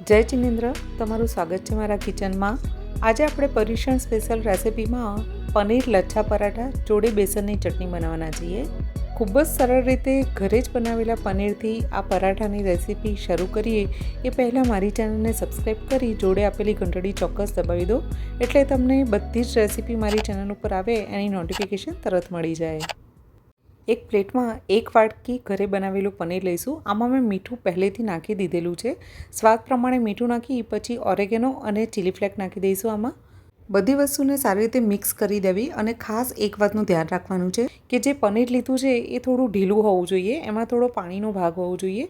જય જિનેન્દ્ર, તમારું સ્વાગત છે મારા કિચનમાં. આજે આપણે પર્યુષણ સ્પેશિયલ રેસિપીમાં પનીર લચ્છા પરાઠા જોડે બેસનની ચટણી બનાવવાના છીએ. ખૂબ જ સરળ રીતે ઘરે જ બનાવેલા પનીરથી આ પરાઠાની રેસિપી શરૂ કરીએ એ પહેલાં મારી ચેનલને સબસ્ક્રાઈબ કરી જોડે આપેલી ઘંટડી ચોક્કસ દબાવી દો, એટલે તમને બધી જ રેસિપી મારી ચેનલ ઉપર આવે એની નોટિફિકેશન તરત મળી જાય. એક પ્લેટમાં એક વાટકી ઘરે બનાવેલું પનીર લઈશું. આમાં મેં મીઠું પહેલેથી નાખી દીધેલું છે. સ્વાદ પ્રમાણે મીઠું નાખી પછી ઓરેગેનો અને ચીલી ફ્લેક નાખી દઈશું. આમાં બધી વસ્તુને સારી રીતે મિક્સ કરી દેવી અને ખાસ એક વાતનું ધ્યાન રાખવાનું છે કે જે પનીર લીધું છે એ થોડું ઢીલું હોવું જોઈએ, એમાં થોડો પાણીનો ભાગ હોવો જોઈએ.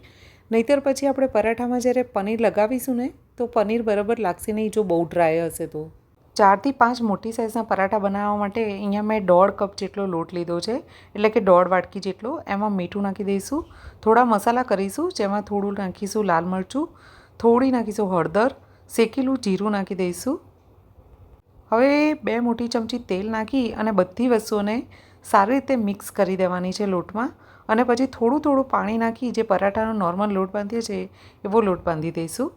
નહીંતર પછી આપણે પરાઠામાં જ્યારે પનીર લગાવીશું ને તો પનીર બરાબર લાગશે નહીં જો બહુ ડ્રાય હશે તો. 4 થી 5 મોટી સાઇઝના પરાઠા બનાવવા માટે અહીંયા મેં 1.5 કપ જેટલો લોટ લીધો છે, એટલે કે 1.5 વાટકી જેટલો. એમાં મીઠું નાખી દઈશું, થોડા મસાલા કરીશું, જેમાં થોડું નાખીશું લાલ મરચું, થોડી નાખીશું હળદર, શેકેલું જીરું નાખી દઈશું. હવે 2 મોટી ચમચી તેલ નાખી અને બધી વસ્તુઓને સારી રીતે મિક્સ કરી દેવાની છે લોટમાં. અને પછી થોડું પાણી નાખી જે પરાઠાનો નોર્મલ લોટ બાંધીએ છીએ એવો લોટ બાંધી દઈશું.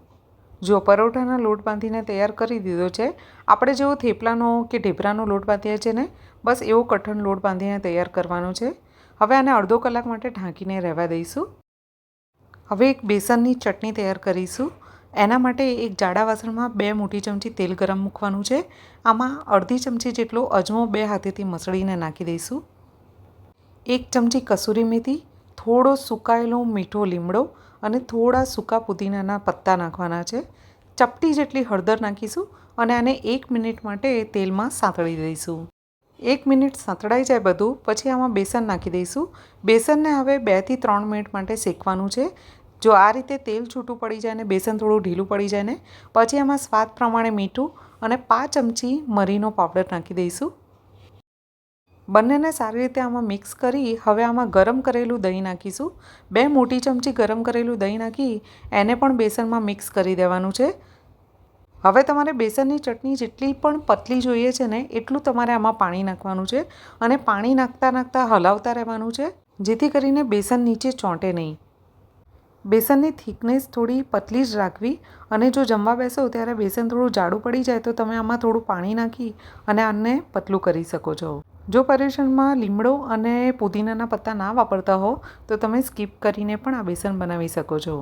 જો પરોઠાનો લોટ બાંધીને તૈયાર કરી દીધો છે. આપણે જેવો થેપલાનો કે ઢેબરાનો લોટ બાંધીએ છીએ ને બસ એવો કઠણ લોટ બાંધીને તૈયાર કરવાનો છે. હવે આને અડધો કલાક માટે ઢાંકીને રહેવા દઈશું. હવે એક બેસનની ચટણી તૈયાર કરીશું. એના માટે એક જાડા વાસણમાં 2 મોટી ચમચી તેલ ગરમ મૂકવાનું છે. આમાં અડધી ચમચી જેટલો અજમો 2 હાથેથી મસળીને નાખી દઈશું. 1 ચમચી કસૂરી મેથી, થોડો સુકાયેલો મીઠો લીમડો અને થોડા સૂકા પુદીનાના પત્તા નાખવાના છે. ચપટી જેટલી હળદર નાખીશું અને આને 1 મિનિટ માટે તેલમાં સાંતળી દઈશું. 1 મિનિટ સાંતળાઈ જાય બધું પછી આમાં બેસન નાખી દઈશું. બેસનને હવે 2 થી 3 મિનિટ માટે શેકવાનું છે. જો આ રીતે તેલ છૂટું પડી જાય ને બેસન થોડું ઢીલું પડી જાય ને પછી આમાં સ્વાદ પ્રમાણે મીઠું અને 5 ચમચી મરીનો પાવડર નાખી દઈશું. બંનેને સારી રીતે આમાં મિક્સ કરી હવે આમાં ગરમ કરેલું દહીં નાખીશું. 2 મોટી ચમચી ગરમ કરેલું દહીં નાખી એને પણ બેસનમાં મિક્સ કરી દેવાનું છે. હવે તમારે બેસનની ચટણી જેટલી પણ પતલી જોઈએ છે ને એટલું તમારે આમાં પાણી નાખવાનું છે અને પાણી નાખતા હલાવતા રહેવાનું છે, જેથી કરીને બેસન નીચે ચોંટે નહીં. બેસનની થિકનેસ થોડી પતલી જ રાખવી અને જો જમવા બેસો ત્યારે બેસન થોડું જાડું પડી જાય તો તમે આમાં થોડું પાણી નાખી અને આને પતલું કરી શકો છો. જો પર્યુષણમાં લીમડો અને પુદીનાના પત્તા ના વાપરતા હો તો તમે સ્કીપ કરીને પણ આ બેસન બનાવી શકો છો.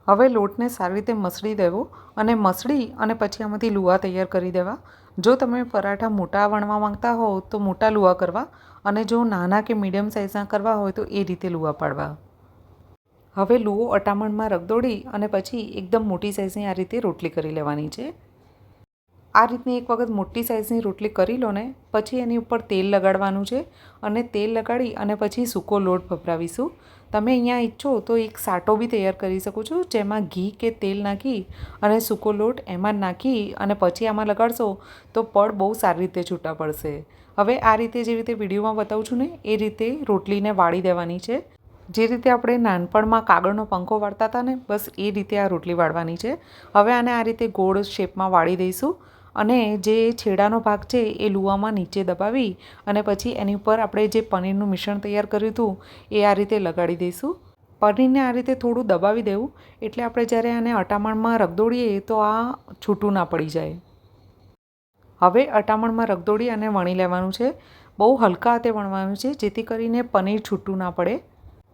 હવે લોટને સારી રીતે મસળી દેવો અને મસળી અને પછી આમાંથી લુવા તૈયાર કરી દેવા. જો તમે પરાઠા મોટા વણવા માંગતા હો તો મોટા લુવા કરવા અને જો નાના કે મીડિયમ સાઇઝના કરવા હોય તો એ રીતે લુવા પાડવા. હવે લુવો અટામણમાં રગદોળી અને પછી એકદમ મોટી સાઇઝની આ રીતે રોટલી કરી લેવાની છે. આ રીતની એક વખત મોટી સાઇઝની રોટલી કરી લો ને પછી એની ઉપર તેલ લગાડવાનું છે અને તેલ લગાડી અને પછી સૂકો લોટ ભભરાવીશું. તમે અહીંયા ઈચ્છો તો એક સાટો બી તૈયાર કરી શકો છો, જેમાં ઘી કે તેલ નાખી અને સૂકો લોટ એમાં નાખી અને પછી આમાં લગાડશો તો પડ બહુ સારી રીતે છૂટા પડશે. હવે આ રીતે જે રીતે વિડીયોમાં બતાવું છું ને એ રીતે રોટલીને વાળી દેવાની છે. જે રીતે આપણે નાનપણમાં કાગળનો પંખો વાળતા હતા ને બસ એ રીતે આ રોટલી વાળવાની છે. હવે આને આ રીતે ગોળ શેપમાં વાળી દઈશું અને જે છેડાનો ભાગ છે એ લુવામાં નીચે દબાવી અને પછી એની ઉપર આપણે જે પનીરનું મિશ્રણ તૈયાર કર્યું હતું એ આ રીતે લગાડી દઈશું. પનીરને આ રીતે થોડું દબાવી દેવું એટલે આપણે જ્યારે આને અટામણમાં રગદોળીએ તો આ છૂટું ના પડી જાય. હવે અટામણમાં રગદોળી અને વણી લેવાનું છે. બહુ હલકા હાથે વણવાનું છે જેથી કરીને પનીર છૂટું ના પડે.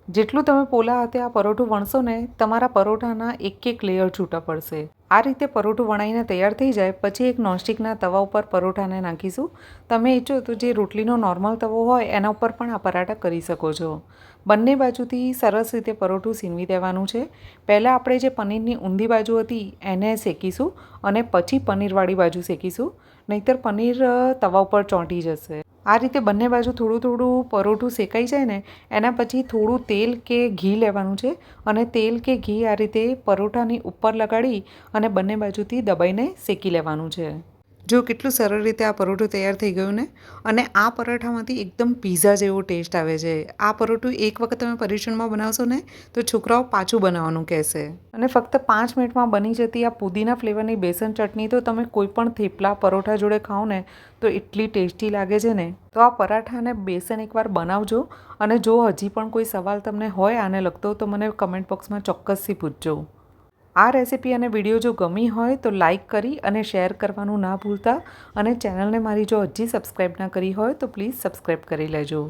જેટલું તમે પોલા હાથે આ પરોઠું વણશો ને તમારા પરોઠાના એક લેયર છૂટા પડશે. આ રીતે પરોઠું વણાઈને તૈયાર થઈ જાય પછી એક નોનસ્ટિકના તવા ઉપર પરોઠાને નાખીશું. તમે ઈચ્છો તો જે રોટલીનો નોર્મલ તવો હોય એના ઉપર પણ આ પરાઠા કરી શકો છો. બંને બાજુથી સરસ રીતે પરોઠું સીનવી દેવાનું છે. પહેલાં આપણે જે પનીરની ઊંધી બાજુ હતી એને શેકીશું અને પછી પનીરવાળી બાજુ શેકીશું, નહીંતર પનીર તવા ઉપર ચોંટી જશે. આ રીતે બંને બાજુ થોડું પરોઠું શેકાઈ જાય ને એના પછી થોડું તેલ કે ઘી લેવાનું છે અને તેલ કે ઘી આ રીતે પરોઠાની ઉપર લગાડી અને બંને બાજુથી દબાઈને શેકી લેવાનું છે. જો કેટલું સરળ રીતે આ પરોઠું તૈયાર થઈ ગયું ને અને આ પરાઠામાંથી એકદમ પીઝા જેવો ટેસ્ટ આવે છે. આ પરોઠું એક વખત તમે પર્યુષણમાં બનાવશો ને તો છોકરાઓ પાછું બનાવવાનું કહેશે. અને ફક્ત 5 મિનિટમાં બની જતી આ પુદીના ફ્લેવરની બેસન ચટણી તો તમે કોઈ પણ થેપલા પરોઠા જોડે ખાઓ ને તો એટલી ટેસ્ટી લાગે છે ને. તો આ પરાઠા અને બેસન એકવાર બનાવજો અને જો હજી પણ કોઈ સવાલ તમને હોય આને લગતો તો મને કમેન્ટ બોક્સમાં ચોક્કસથી પૂછજો. આ રેસીપી અને વિડીયો જો ગમી હોય તો લાઈક કરી અને શેર કરવાનું ના ભૂલતા, અને ચેનલને મારી જો હજી સબસ્ક્રાઈબ ના કરી હોય તો પ્લીઝ સબસ્ક્રાઈબ કરી લેજો.